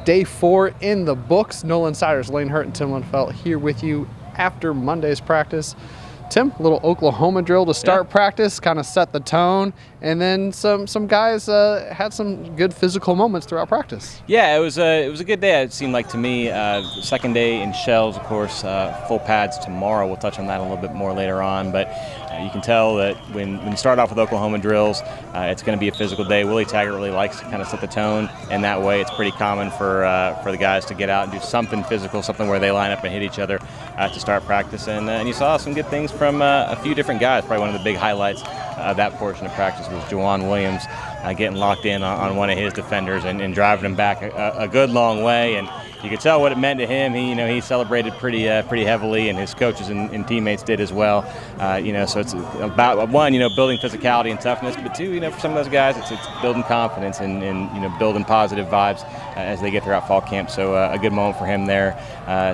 Day 4 in the books. Nole Insiders Lane Hurt and Tim Lindfelt here with you after Monday's practice. Tim, a little Oklahoma drill to start practice, kind of set the tone, and then some guys had some good physical moments throughout practice. Yeah, it was a good day. It seemed like to me. Second day in shells, of course, full pads tomorrow. We'll touch on that a little bit more later on, but you can tell that when you start off with Oklahoma drills, it's going to be a physical day. Willie Taggart really likes to kind of set the tone, and that way it's pretty common for the guys to get out and do something physical, something where they line up and hit each other to start practice. And you saw some good things from a few different guys. Probably one of the big highlights of that portion of practice was Juwan Williams getting locked in on one of his defenders and driving him back a good long way. And you could tell what it meant to him. He celebrated pretty heavily, and his coaches and teammates did as well. So it's about one, building physicality and toughness, but two, for some of those guys, it's building confidence and building positive vibes as they get throughout fall camp. So a good moment for him there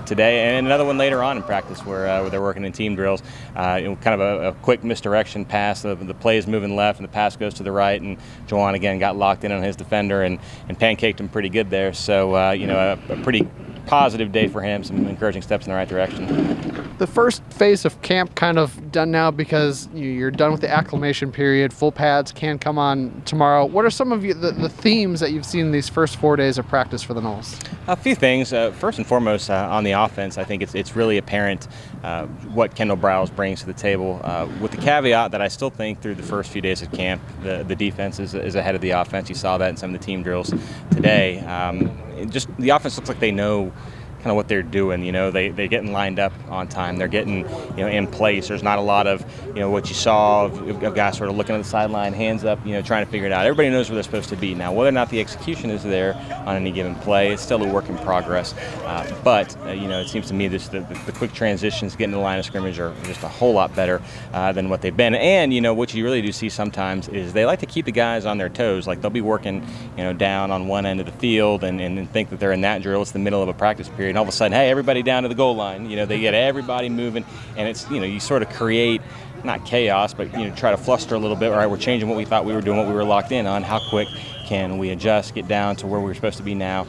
today, and another one later on in practice where they're working in team drills. Kind of a quick misdirection pass. The play is moving left, and the pass goes to the right, and Juwan again got locked in on his defender and pancaked him pretty good there. So a pretty positive day for him, some encouraging steps in the right direction. The first phase of camp kind of done now because you're done with the acclimation period. Full pads can come on tomorrow. What are some of the themes that you've seen in these first 4 days of practice for the Noles? A few things. First and foremost, on the offense, I think it's really apparent what Kendall Browse brings to the table, with the caveat that I still think through the first few days of camp, the defense is ahead of the offense. You saw that in some of the team drills today. Just the offense looks like they know kind of what they're doing. They're getting lined up on time. They're getting in place. There's not a lot of what you saw of guys sort of looking at the sideline, hands up, trying to figure it out. Everybody knows where they're supposed to be. Now, whether or not the execution is there on any given play, it's still a work in progress. But it seems to me the quick transitions, getting to the line of scrimmage, are just a whole lot better than what they've been. And what you really do see sometimes is they like to keep the guys on their toes. Like they'll be working down on one end of the field and think that they're in that drill. It's the middle of a practice period. And all of a sudden, hey, everybody down to the goal line. They get everybody moving, and it's you sort of create not chaos, but try to fluster a little bit. All right, we're changing what we thought we were doing, what we were locked in on. How quick can we adjust, get down to where we're supposed to be now,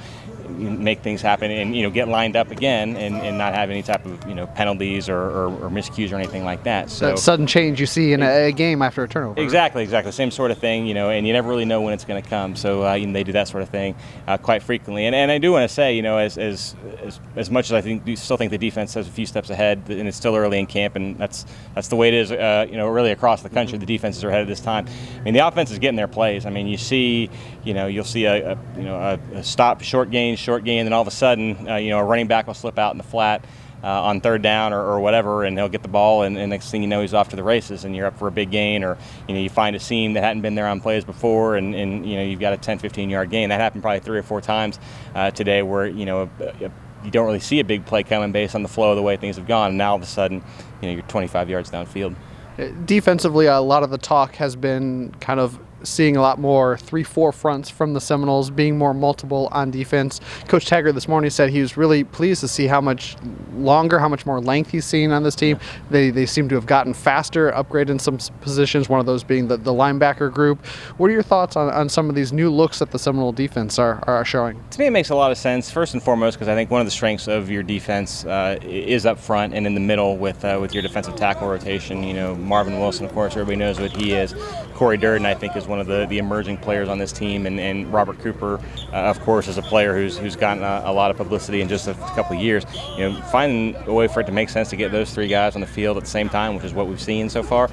make things happen, and get lined up again, and not have any type of penalties or miscues or anything like that. So that sudden change you see in a game after a turnover. Exactly, same sort of thing. And you never really know when it's going to come. So they do that sort of thing quite frequently. And I do want to say, as much as I still think the defense has a few steps ahead, and it's still early in camp, and that's the way it is. Really across the country, the defenses are ahead at this time. I mean, the offense is getting their plays. I mean, you see, you'll see a stop, short gain, and then all of a sudden, a running back will slip out in the flat on third down or whatever, and he'll get the ball, and next thing you know, he's off to the races, and you're up for a big gain, or you find a seam that hadn't been there on plays before, and you've got a 10-15 yard gain. That happened probably 3 or 4 times today, where you don't really see a big play coming based on the flow of the way things have gone, and now all of a sudden, you're 25 yards downfield. Defensively, a lot of the talk has been kind of seeing a lot more 3-4 fronts from the Seminoles, being more multiple on defense. Coach Taggart this morning said he was really pleased to see how much more length he's seen on this team. They seem to have gotten faster, upgraded in some positions, one of those being the linebacker group. What are your thoughts on some of these new looks that the Seminole defense are showing? To me, it makes a lot of sense, first and foremost, because I think one of the strengths of your defense is up front and in the middle with your defensive tackle rotation. Marvin Wilson, of course, everybody knows what he is. Corey Durden, I think, is one of the emerging players on this team, and Robert Cooper, of course, is a player who's gotten a lot of publicity in just a couple of years. Finding a way for it to make sense to get those 3 guys on the field at the same time, which is what we've seen so far,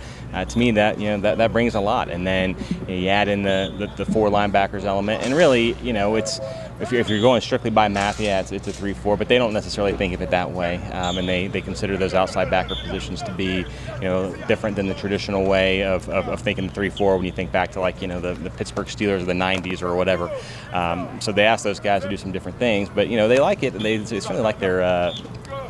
to me that brings a lot. And then you add in the 4 linebackers element, and really, it's if you're going strictly by math, it's a 3-4, but they don't necessarily think of it that way, and they consider those outside backer positions to be different than the traditional way of thinking the 3-4 when you think back to the Pittsburgh Steelers of the 90s or whatever. So they ask those guys to do some different things, but they like it. They certainly like their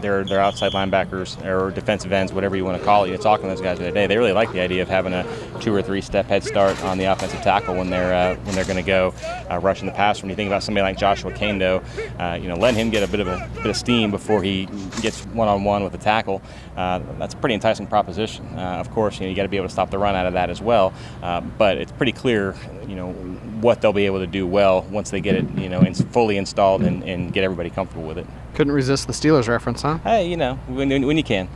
their outside linebackers or defensive ends, whatever you want to call it. Talking to those guys the other day, they really like the idea of having a 2 or 3 step head start on the offensive tackle when they're going to go rushing the pass. When you think about somebody like Joshua Kando, letting him get a bit of steam before he gets one-on-one with the tackle, that's a pretty enticing proposition. Of course, you got to be able to stop the run out of that as well. But it's pretty clear, what they'll be able to do well once they get it, fully installed and get everybody comfortable with it. Couldn't resist the Steelers reference, huh? Hey, when you can.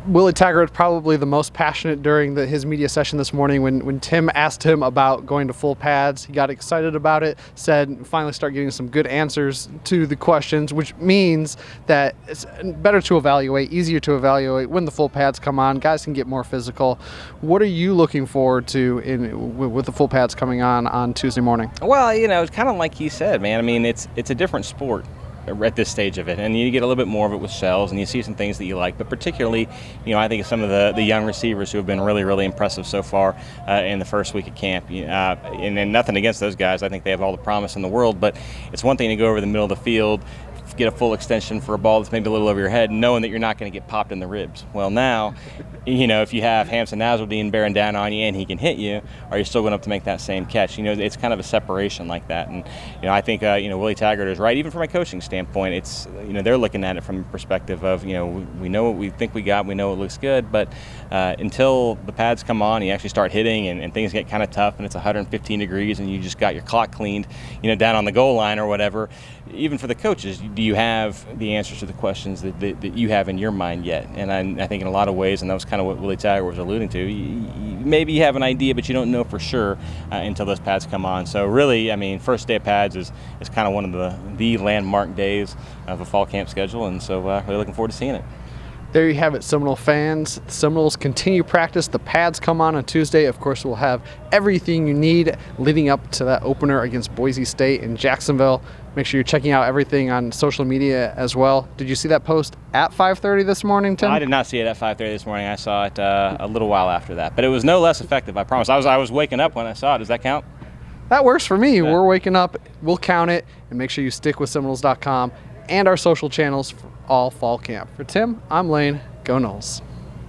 Willie Taggart probably the most passionate during his media session this morning when Tim asked him about going to full pads. He got excited about it, said finally start getting some good answers to the questions, which means that it's better to evaluate, easier to evaluate when the full pads come on. Guys can get more physical. What are you looking forward to with the full pads coming on Tuesday morning? Well, it's kind of like he said, man. I mean, it's a different sport at this stage of it, and you get a little bit more of it with shells, and you see some things that you like, but particularly, I think of some of the young receivers who have been really, really impressive so far in the first week of camp, and nothing against those guys. I think they have all the promise in the world, but it's one thing to go over the middle of the field, get a full extension for a ball that's maybe a little over your head, knowing that you're not going to get popped in the ribs. Well, now, if you have Hamson Nasruddin bearing down on you and he can hit you, are you still going up to make that same catch? It's kind of a separation like that. And, I think, Willie Taggart is right. Even from a coaching standpoint, it's, they're looking at it from the perspective of, we know what we think we got, we know it looks good, but until the pads come on, you actually start hitting and things get kind of tough and it's 115 degrees and you just got your clock cleaned, down on the goal line or whatever. Even for the coaches, do you have the answers to the questions that you have in your mind yet? And I think in a lot of ways, and that was kind of what Willie Taggart was alluding to, maybe you have an idea, but you don't know for sure until those pads come on. So really, first day of pads is kind of one of the landmark days of a fall camp schedule, and so really looking forward to seeing it. There you have it, Seminole fans. The Seminoles continue practice. The pads come on Tuesday. Of course, we'll have everything you need leading up to that opener against Boise State in Jacksonville. Make sure you're checking out everything on social media as well. Did you see that post at 5:30 this morning, Tim? I did not see it at 5:30 this morning. I saw it a little while after that. But it was no less effective, I promise. I was waking up when I saw it. Does that count? That works for me. Yeah. We're waking up. We'll count it. And make sure you stick with Seminoles.com and our social channels for all fall camp. For Tim, I'm Lane. Go Noles.